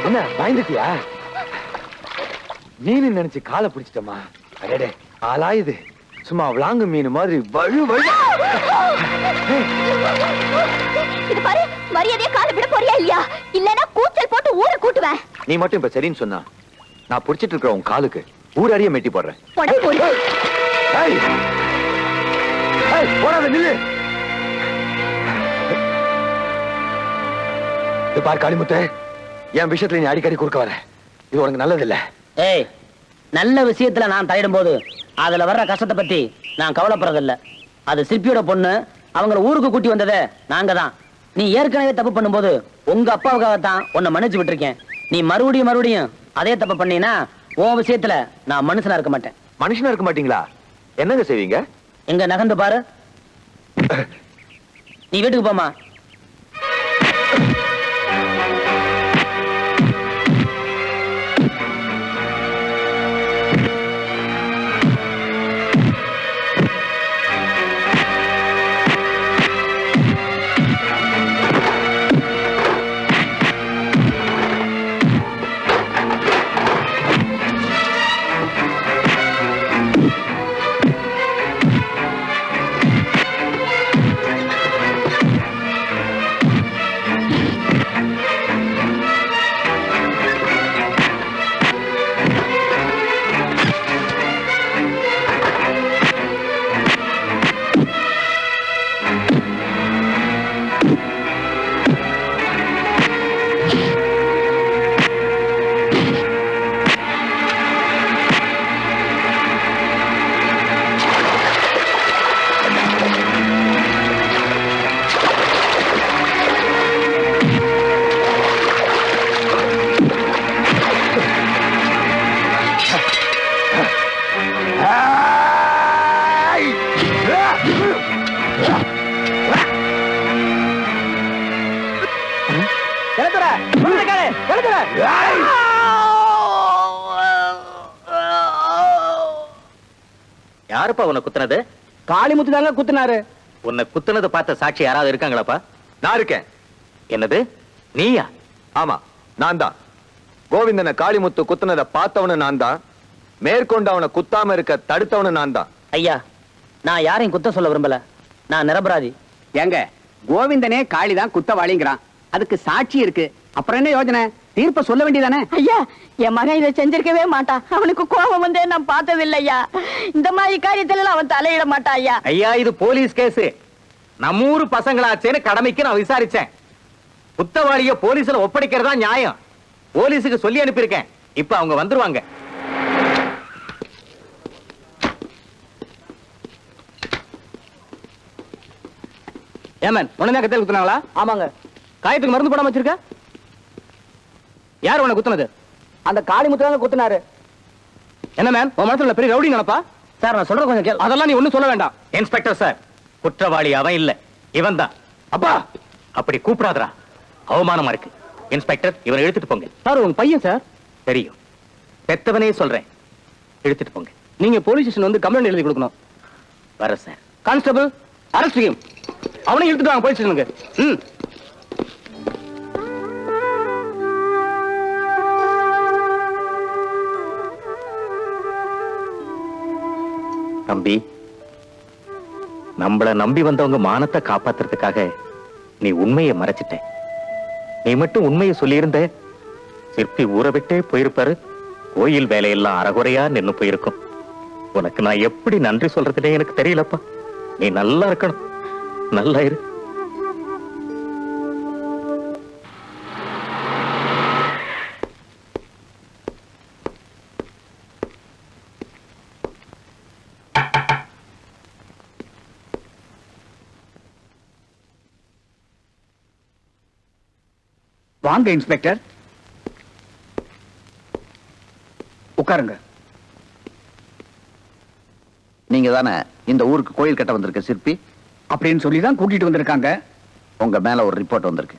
என்ன பயந்துட்டியா? மீன் நினைச்சு காலை பிடிச்சிட்டமா? அடடே ஆளாயுது. சும்மா விளாங்கு மீன் மாதிரி வழு வழு. இது பாரு, மரியாதையா காலை விட போறியா இல்லையா? இல்லனா கூச்சல் போட்டு ஊரை கூட்டுவேன். நீ மட்டும் இப்ப சரின்னு சொன்னா நான் புடிச்சிட்டு இருக்கிற உன் காலுக்கு ஊர் அறிய மெட்டி போடுறேன். போடாத நில்லு. இது பார் காளிமுத்து, என் விஷயத்துல நீ அடிக்கடி குறுக்க வர. இது உனக்கு நல்லது இல்ல. ஏய், நல்ல விஷயத்துல நான் தலையிடும் போது அதுல வர்ற கஷ்டத்தை பத்தி நான் கவலைப்படுறதில்ல. அது சிற்பியோட பொண்ணு, அவங்களை ஊருக்கு கூட்டி வந்ததே நாங்க தான். நீ ஏற்கனவே தப்பு பண்ணும்போது உங்க அப்பாவுக்காகத்தான் உன்னை மன்னிச்சு விட்டுருக்கேன். நீ மறுபடியும் அதே தப்பு பண்ணீனா உன் விஷயத்துல நான் மனுஷனா இருக்க மாட்டேன். மனுஷனா இருக்க மாட்டீங்களா? என்னங்க செய்வீங்க? எங்க நகர்ந்து பாரு. நீ வீட்டுக்கு போமா. யாருப்பா உன்னை குத்துனது? காளிமுத்து தாங்க குத்துனாரு. உன்னை குத்துனது பார்த்த சாட்சி யாராவது இருக்காங்களாப்பா? நான் இருக்கேன். என்னது, நீயா? ஆமா, நான் தான். கோவிந்தனை காளிமுத்து குத்துனதை பார்த்தவனு நான் தான். மேற்கொண்டு அவனை குத்தாம இருக்க தடுத்தவனு நான் தான். ஐயா, நான் யாரையும் குத்த சொல்ல விரும்பல. நான் நிரபராதி. ஏங்க, கோவிந்தனே காளிதான் குத்தவாளிங்கிறான். அதுக்கு சாட்சி இருக்கு. அப்புறம் என்ன யோசனை? தீர்ப்ப சொல்ல வேண்டியதானே? ஐயா, என் மகன் இதை செஞ்சிருக்கவே மாட்டான். அவனுக்கு கோபம் வந்தே நான் பார்த்ததில்லை ஐயா. இந்த மாதிரி காரியத்துல அவன் தலையிட மாட்டான் ஐயா. ஐயா, இது போலீஸ் கேஸ். நம்ம ஊரு பசங்களாச்சேன்னு கடமைக்கு நான் விசாரிச்சேன். குத்தவாளிய போலீஸ்ல ஒப்படைக்கிறதா நியாயம். போலீஸுக்கு சொல்லி அனுப்பியிருக்கேன். இப்ப அவங்க வந்துருவாங்க. ஏமன், உடனே கத்தையில் குத்துனாங்களா? ஆமாங்க. காயத்துக்கு மருந்து போடாம வச்சிருக்க? யார் உன்னை குத்துனது? அந்த காளிமுத்து தாங்க குத்துனாரு. என்ன மேன், உன் மனசுல பெரிய ரவுடி நினைப்பா? சார், நான் சொல்ற கொஞ்சம் கேள். அதெல்லாம் நீ ஒண்ணும் சொல்ல வேண்டாம். இன்ஸ்பெக்டர் சார், குற்றவாளி அவன் இல்ல, இவன் தான். அப்பா, அப்படி கூப்பிடாதரா, அவமானமா இருக்கு. இன்ஸ்பெக்டர், இவனை இழுத்துட்டு போங்க. சார், உங்க பையன் சார். தெரியும், பெத்தவனே சொல்றேன். இழுத்துட்டு போங்க. நீங்க போலீஸ் ஸ்டேஷன் வந்து கம்ப்ளைண்ட் எழுதி கொடுக்கணும். வர சார். Constable, arrest him. அவனை இழுத்துட்டு வாங்க போலீஸ் ஸ்டேஷனுக்கு. தம்பி, நம்மள நம்பி வந்தவங்க மானத்தை காப்பாத்துறதுக்காக நீ உண்மையை மறைச்சிட்ட. நீ மட்டும் உண்மையை சொல்லியிருந்த, சிற்பி ஊரை விட்டே போயிருப்பாரு. கோயில் வேலையெல்லாம் அறகுறையா நின்னு போயிருக்கும். உனக்கு நான் எப்படி நன்றி சொல்றதுனே எனக்கு தெரியலப்பா. நீ நல்லா இருக்கணும், நல்லா இரு. வாங்க இன்ஸ்பெக்டர், உட்காருங்க. நீங்க தானே இந்த ஊருக்கு கோயில் கட்ட வந்திருக்க சிற்பி? அப்படின்னு சொல்லி தான் கூட்டிட்டு வந்திருக்காங்க. உங்க மேல ஒரு ரிப்போர்ட் வந்திருக்கு.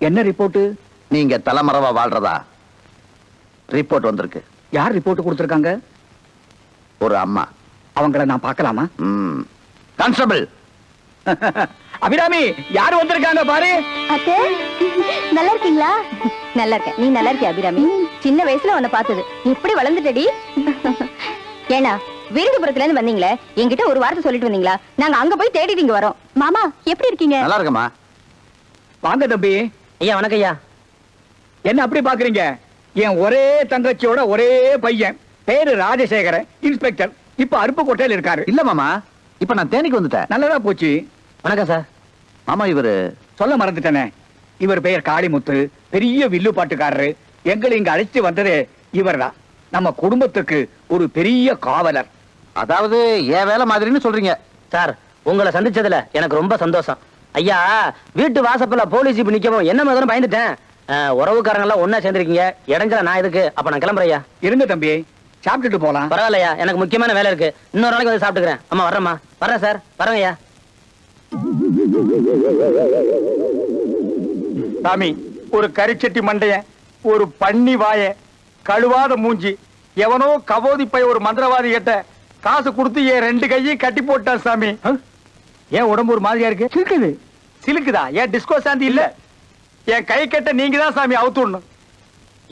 என்ன ரிப்போர்ட்? நீங்க தலைமறைவா வாழ்றதா ரிப்போர்ட் வந்திருக்கு. யார் ரிப்போர்ட் கொடுத்திருக்காங்க? ஒரு அம்மா. அவங்கள நான் பார்க்கலாமா? கான்ஸ்டபிள், அபிராமி யாரு வந்திருக்காங்க பாரு. அத்தை நல்லா இருக்கீங்களா? நல்லா இருக்கேன். நீ நல்லா இருக்கியா அபிராமி? சின்ன வயசுல உன்னை பார்த்தது எப்படி வளர்ந்துட்டடி. ஏன்னா வீரதுபுரத்துல இருந்து வந்தீங்களே, என்கிட்ட ஒரு வார்த்தை சொல்லிட்டு வந்தீங்களா? நாங்க அங்க போய் தேடிட்டு இங்க வரோம். மாமா எப்படி இருக்கீங்க? நல்லா இருக்கமா? வாங்க தம்பி. ஐயா வணக்கம் ஐயா. என்ன அப்படி பாக்குறீங்க? என் ஒரே தங்கச்சியோட ஒரே பையன், பேரு ராஜசேகரன், இன்ஸ்பெக்டர். இப்ப அருப்புக்கோட்டையில இருக்காரு. இல்ல மாமா, இப்ப நான் தேனிக்கு வந்துட்டேன். நல்லதா போச்சு. வணக்கம் சார். மாமா இவரு சொல்ல மறந்துட்டேனே, இவர் பெயர் காளிமுத்து, பெரிய வில்லு பாட்டுக்காரரு. எங்களை இங்க அழைச்சு வந்ததே இவர்தான். நம்ம குடும்பத்துக்கு ஒரு பெரிய காவலர். அதாவது என் வேலை மாதிரின்னு சொல்றீங்க. சார் உங்களை சந்திச்சதுல எனக்கு ரொம்ப சந்தோஷம். ஐயா வீட்டு வாசப்பல போலீஸ் இப்ப நிக்கவும் என்ன மாதிரி பயந்துட்டேன். உறவுக்காரங்க எல்லாம் ஒன்னா சேர்ந்திருக்கீங்க, இடைஞ்சல நான் எதுக்கு? அப்ப நான் கிளம்புறேன் ஐயா. இருங்க தம்பி, சாப்பிட்டுட்டு போலாம். பரவாயில்லையா, எனக்கு முக்கியமான வேலை இருக்கு. இன்னொரு நாளைக்கு வந்து சாப்பிட்டுக்கிறேன். அம்மா வர்றேம்மா. வர்றேன் சார், வரேன் ஐயா. சாமி, ஒரு கரிச்சட்டி மண்டைய, ஒரு பன்னி வாய, கழுவாத மூஞ்சி, எவனோ கவோதி பை ஒரு மந்திரவாதி கிட்ட காசு கொடுத்து என் 2 கையும் கட்டி போட்டான் சாமி. ஏன் உடம்பு ஒரு மாதிரியா இருக்கு? இருக்குது. சிலுக்குதா? ஏன் டிஸ்கோ சாந்தி இல்ல? என் கை கட்ட நீங்க தான் சாமி அவுத்துடணும்.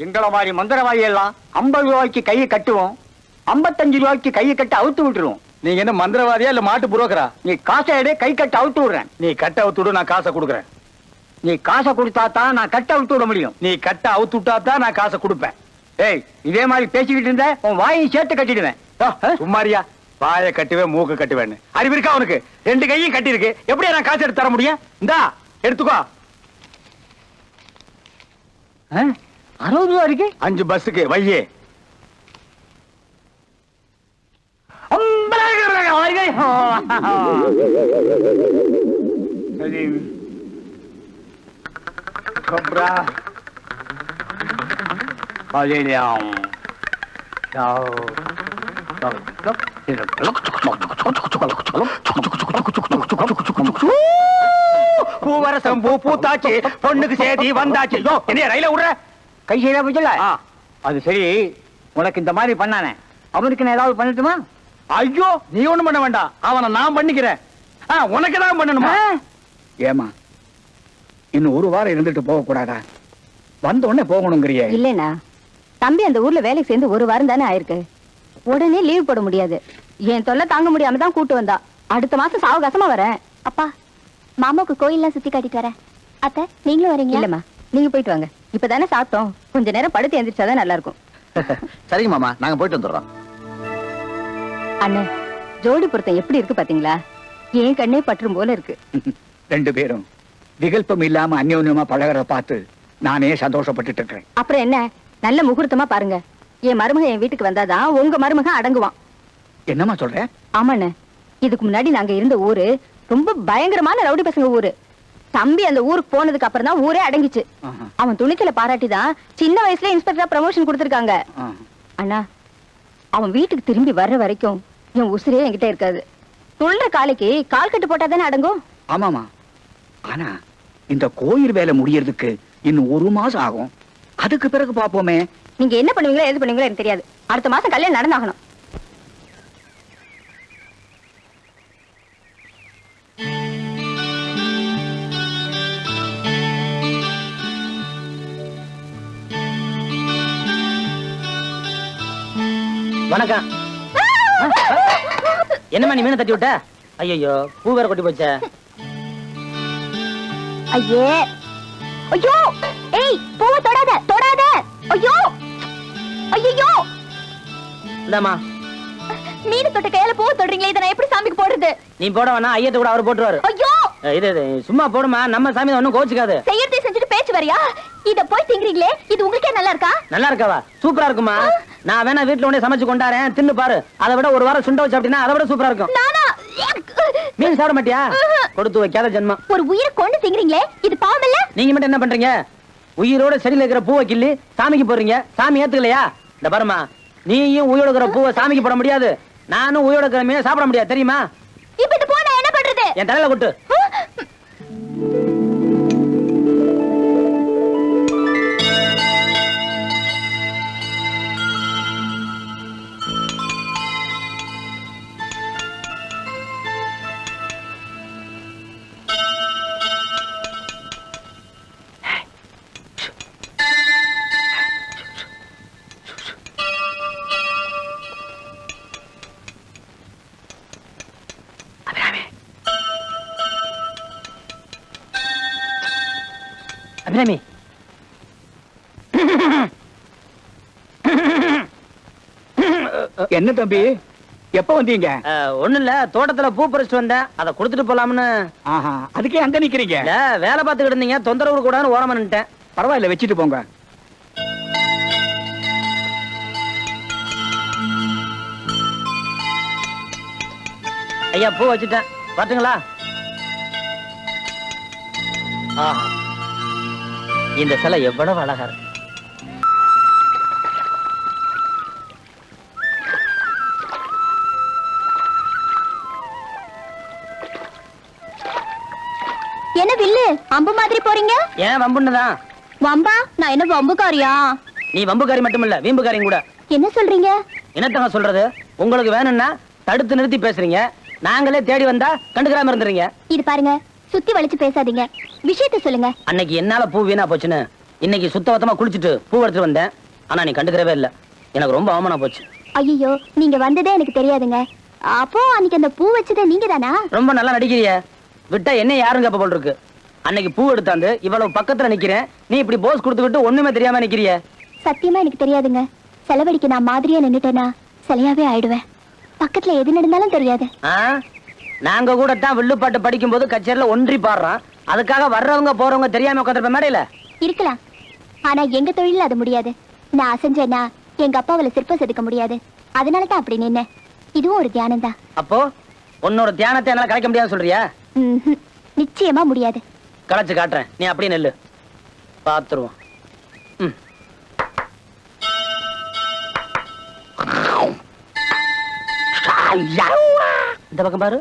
எங்கள மாதிரி மந்திரவாதி எல்லாம் 50 ரூபாய்க்கு கையை கட்டுவோம், 55 ரூபாய்க்கு கையை கட்ட அவுத்து விட்டுருவோம். நீங்க என்ன மந்திரவாதியா இல்ல மாட்டு புரோக்கரா? நீ காசை எடு, கை கட்ட அவுத்து விடுறேன். நீ கட்ட அவுத்துடு, நான் காசை கொடுக்குறேன். நீ காசை கொடுத்தா தான் நான் கட்ட அவுத்து விட முடியும். நீ கட்ட அவுத்து விட்டா தான் நான் காசை கொடுப்பேன். ஏய், இதே மாதிரி பேசிக்கிட்டு இருந்த உன் வாயையும் சேர்த்து கட்டிடுவேன். சும்மாரியா? வாயை கட்டுவேன், மூக்கு கட்டுவேன்னு அறிவு இருக்கா உனக்கு? 2 கையும் கட்டி இருக்கு, எப்படியா நான் காசு எடுத்து தர முடியும்? இந்தா எடுத்துக்கோ. 60 ரூபா இருக்கு. 5 பஸ்ஸுக்கு வையே. சரி. கொப்ரா. பதினாம். பூவரசம் பூ பூத்தாச்சு, பொண்ணுக்கு சேதி வந்தாச்சு. என்ன ரயில விடுற? கை செய்தா போச்சுல? அது சரி, உனக்கு இந்த மாதிரி பண்ணானே, அவனுக்கு நான் ஏதாவது பண்ணட்டுமா? ஐயோ, நீ ஒண்ணும் பண்ண வேண்டாம், அவனை நான் பண்ணிக்கிறேன். உனக்கு தான் பண்ணணுமா? ஏமா, இன்னும் 1 வாரம் இருந்துட்டு போக கூடாதா? வந்த உடனே போகணுங்கிறியே. இல்லைண்ணா, தம்பி அந்த ஊர்ல வேலைக்கு சேர்ந்து 1 வாரம் தானே ஆயிருக்கு. உடனே லீவ் போட முடியாது. என் தொல்லை தாங்க முடியாம தான் கூட்டு வந்தா. அடுத்த மாசம் சாவகாசமா வரேன். அப்பா, மாமாவுக்கு கோயில்லாம் சுத்தி காட்டிட்டு வரேன். அத்தை நீங்களும் வரீங்க? இல்லம்மா, நீங்க போயிட்டு வாங்க. இப்பதானே சாப்பிட்டோம், கொஞ்ச நேரம் படுத்து எந்திரிச்சாதான் நல்லா இருக்கும். சரிங்க மாமா, நாங்க போயிட்டு வந்துடுறோம். அண்ணே, ஜோடி பொருத்தம் எப்படி இருக்கு பாத்தீங்களா? என் கண்ணே பற்றும் போல இருக்கு. 2 பேரும் விகல்பம் இல்லாம அந்யோன்யமா பழகிறத பார்த்து நானே சந்தோஷப்பட்டுட்டு இருக்கிறேன். அப்புறம் என்ன, நல்ல முகூர்த்தமா பாருங்க. என் மருமக என் வீட்டுக்கு வந்தாதான் உங்க மருமக அடங்குவான். என்னம்மா சொல்ற? ஆமாண்ணே, இதுக்கு முன்னாடி நாங்க இருந்த ஊரு ரொம்ப பயங்கரமான ரவுடி பசங்க ஊரு. தம்பி அந்த ஊருக்கு போனதுக்கு அப்புறம் தான் ஊரே அடங்கிச்சு. அவன் துணிச்சலை பாராட்டிதான் சின்ன வயசுல இன்ஸ்பெக்டரா ப்ரமோஷன் கொடுத்திருக்காங்க. அண்ணா, அவன் வீட்டுக்கு திரும்பி வர்ற வரைக்கும் என் உசிரே என்கிட்ட இருக்காது. துள்ளுற காலைக்கு கால் கட்டு போட்டா தானே அடங்கும். ஆமாமா, ஆனா இந்த கோயில் வேலை முடியறதுக்கு இன்னும் 1 மாசம் ஆகும். அதுக்கு பிறகு பாப்போமே. நீங்க என்ன பண்ணுவீங்களோ எது பண்ணுவீங்களோ எனக்கு தெரியாது. அடுத்த மாசம் கல்யாணம் நடந்தாகணும். வணக்கம். என்னம்மா நீ மீனை தட்டி விட்ட? ஐயோ, பூ வேற கொட்டி போச்சே. ஐயே, ஐயோ, ஏய், பூவை தொடாத தொடாத. ஐயோ, ஐயோ, இந்தாம்மா. மீன் தொட்ட கையால பூவை தொடுறீங்களே, இதை நான் எப்படி சாமிக்கு போடுறது? நீ போட வேணா, ஐயத்தை கூட அவர் போட்டுருவாரு. ஐயோ, இது சும்மா போடுமா, நம்ம சாமி ஒன்னும் கோச்சுக்காது. செய்யறதை செஞ்சுட்டு பேச்சு வரியா? இத போய் திங்கிறீங்களே, இது உங்களுக்கே நல்லா இருக்கா? நல்லா இருக்காவா? சூப்பரா இருக்குமா. நான் வேணா வீட்டுல உடனே சமைச்சு கொண்டாரேன், தின்னு பாரு. அதை விட 1 வாரம் சுண்ட வச்சு அப்படின்னா அதை விட சூப்பரா இருக்கும். நானா? மீன் சாப்பிட மாட்டியா? கொடுத்து வைக்காத ஜென்மம். ஒரு உயிரை கொண்டு திங்கிறீங்களே, இது பாவம் இல்ல? நீங்க மட்டும் என்ன பண்றீங்க? உயிரோட செடியில இருக்கிற பூவை கிள்ளி சாமிக்கு போடுறீங்க. சாமி ஏத்துக்கலையா? இந்த பாருமா, நீயும் உயிரோட இருக்கிற பூவை சாமிக்கு போட முடியாது, நானும் உயிரோட இருக்கிற மீனை சாப்பிட முடியாது, தெரியுமா? இப்ப இது போனா என்ன பண்றது? என் தலையில கொட்டு. அபிராமி என்ன தம்பி எப்ப வந்தீங்க? ஒண்ணு இல்ல, தோட்டத்துல பூ பறிச்சுட்டு வந்தேன், அதை கொடுத்துட்டு போலாம்னு. ஆஹா, அதுக்கே அங்க நிக்கிறீங்க? இல்ல, வேலை பார்த்துக்கிட்டு இருந்தீங்க, தொந்தரவு கூடாதுன்னு ஓரமா நின்னுட்டேன். பரவாயில்ல, வச்சுட்டு போங்க. ஐயா, பூ வச்சுட்டேன், பாத்துங்களா? ஆஹா, இந்த சிலை எவ்வளவு அழகா இருக்கு. என்ன வில்லு அம்பு மாதிரி போறீங்க? ஏன் வம்புன்னுதான். வம்பா? நான் என்ன வம்புக்காரியா? நீ வம்புக்காரி மட்டும் இல்ல, வீம்புக்காரியும் கூட. என்ன சொல்றீங்க? என்னத்தங்க சொல்றது? உங்களுக்கு வேணும்னா தடுத்து நிறுத்தி பேசுறீங்க, நாங்களே தேடி வந்தா கண்டுக்கிறாம இருந்துறீங்க. இது பாருங்க, சுத்தி வளைச்சு பேசாதீங்க, விஷயத்தை சொல்லுங்க. அன்னைக்கு என்னால பூ வீணா போச்சுன்னு இன்னைக்கு சுத்தவத்தமா குளிச்சுட்டு பூ எடுத்துட்டு வந்தேன். ஆனா நீ கண்டுக்கிறவே இல்ல. எனக்கு ரொம்ப அவமானம் போச்சு. ஐயோ, நீங்க வந்ததே எனக்கு தெரியாதுங்க. அப்போ அன்னைக்கு அந்த பூ வச்சதே நீங்க தானா? ரொம்ப நல்லா நடிக்கிறிய. விட்டா என்ன யாருங்க அப்ப போல் இருக்கு. அன்னைக்கு பூ எடுத்தாந்து இவ்வளவு பக்கத்துல நிக்கிறேன், நீ இப்படி போஸ் கொடுத்துக்கிட்டு ஒண்ணுமே தெரியாம நிக்கிறிய. சத்தியமா எனக்கு தெரியாதுங்க. செலவழிக்க நான் மாதிரியா நின்னுட்டேனா சிலையாவே ஆயிடுவேன். பக்கத்துல எது நடந்தாலும் தெரியாது. நாங்க கூட தான் வில்லுப்பாட்டு படிக்கும் போது கச்சேரியில ஒன்றி பாடுறோம். அதுக்காக வர்றவங்க போறவங்க தெரியாம உட்காந்துருப்ப மேடையில இருக்கலாம். ஆனா எங்க தொழில அது முடியாது. நான் அசைஞ்சேன்னா எங்க அப்பாவில சிற்பம் செதுக்க முடியாது. அதனாலதான் அப்படி நின்னேன். இதுவும் ஒரு தியானம் தான். அப்போ உன்னோட தியானத்தை என்னால கலைக்க முடியாதுன்னு சொல்றியா? நிச்சயமா முடியாது. கலைச்சு காட்டுறேன், நீ அப்படியே நெல்லு, பாத்துருவோம். இந்த பக்கம் பாரு.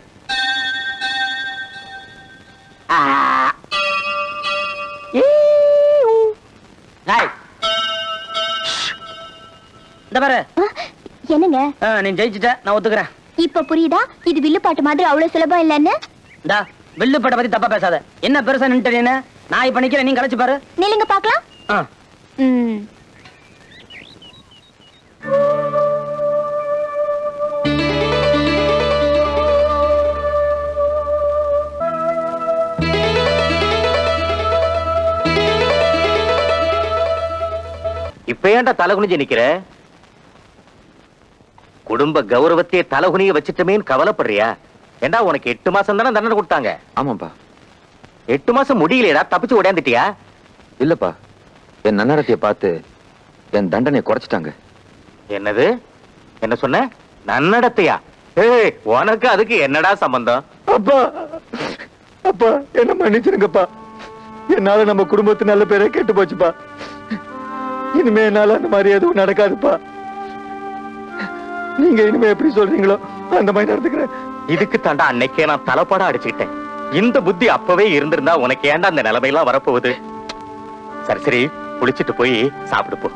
இந்த பாரு. என்னங்க? நீ ஜெயிச்சுட்ட, நான் ஒத்துக்கிறேன். இப்ப புரியுதா இது வில்லுப்பாட்டு மாதிரி அவ்வளவு சுலபம் இல்லன்னு? இந்தா, வில்லுப்பாட்டை பத்தி தப்பா பேசாத. என்ன பெருசா நின்னுட்ட? நான் இப்ப நிக்கிறேன், நீ கலைச்சு பாரு. நில்லுங்க பாக்கலாம். இப்ப ஏன்டா தலகுனிஞ்சு நிக்கிற? குடும்ப கௌரவத்தையே தலகுனிய வச்சுட்டமேன்னு கவலைப்படுறியா? ஏண்டா உனக்கு 8 மாசம் தானே தண்டனை கொடுத்தாங்க? ஆமாப்பா. 8 மாசம் முடியலையடா, தப்பிச்சு ஓடியாந்துட்டியா? இல்லப்பா, என் நன்னடத்தைய பார்த்து என் தண்டனை குறைச்சிட்டாங்க. என்னது? என்ன சொன்ன? நன்னடத்தையா? ஏய், உனக்கு அதுக்கு என்னடா சம்பந்தம்? அப்பா, அப்பா என்ன மன்னிச்சிருங்கப்பா. என்னால நம்ம குடும்பத்து நல்ல பேரே கேட்டு போச்சுப்பா. இனிமே என்னால அந்த மாதிரி எதுவும் நடக்காதுப்பா. நீங்க இனிமே எப்படி சொல்றீங்களோ அந்த மாதிரி நடந்துக்கிறேன். இதுக்கு தாண்டா அன்னைக்கே நான் தலைப்பாடா அடிச்சுக்கிட்டேன். இந்த புத்தி அப்பவே இருந்திருந்தா உனக்கு ஏன்டா அந்த நிலைமையெல்லாம் வரப்போகுது? சரி சரி, குளிச்சிட்டு போய் சாப்பிடு போ.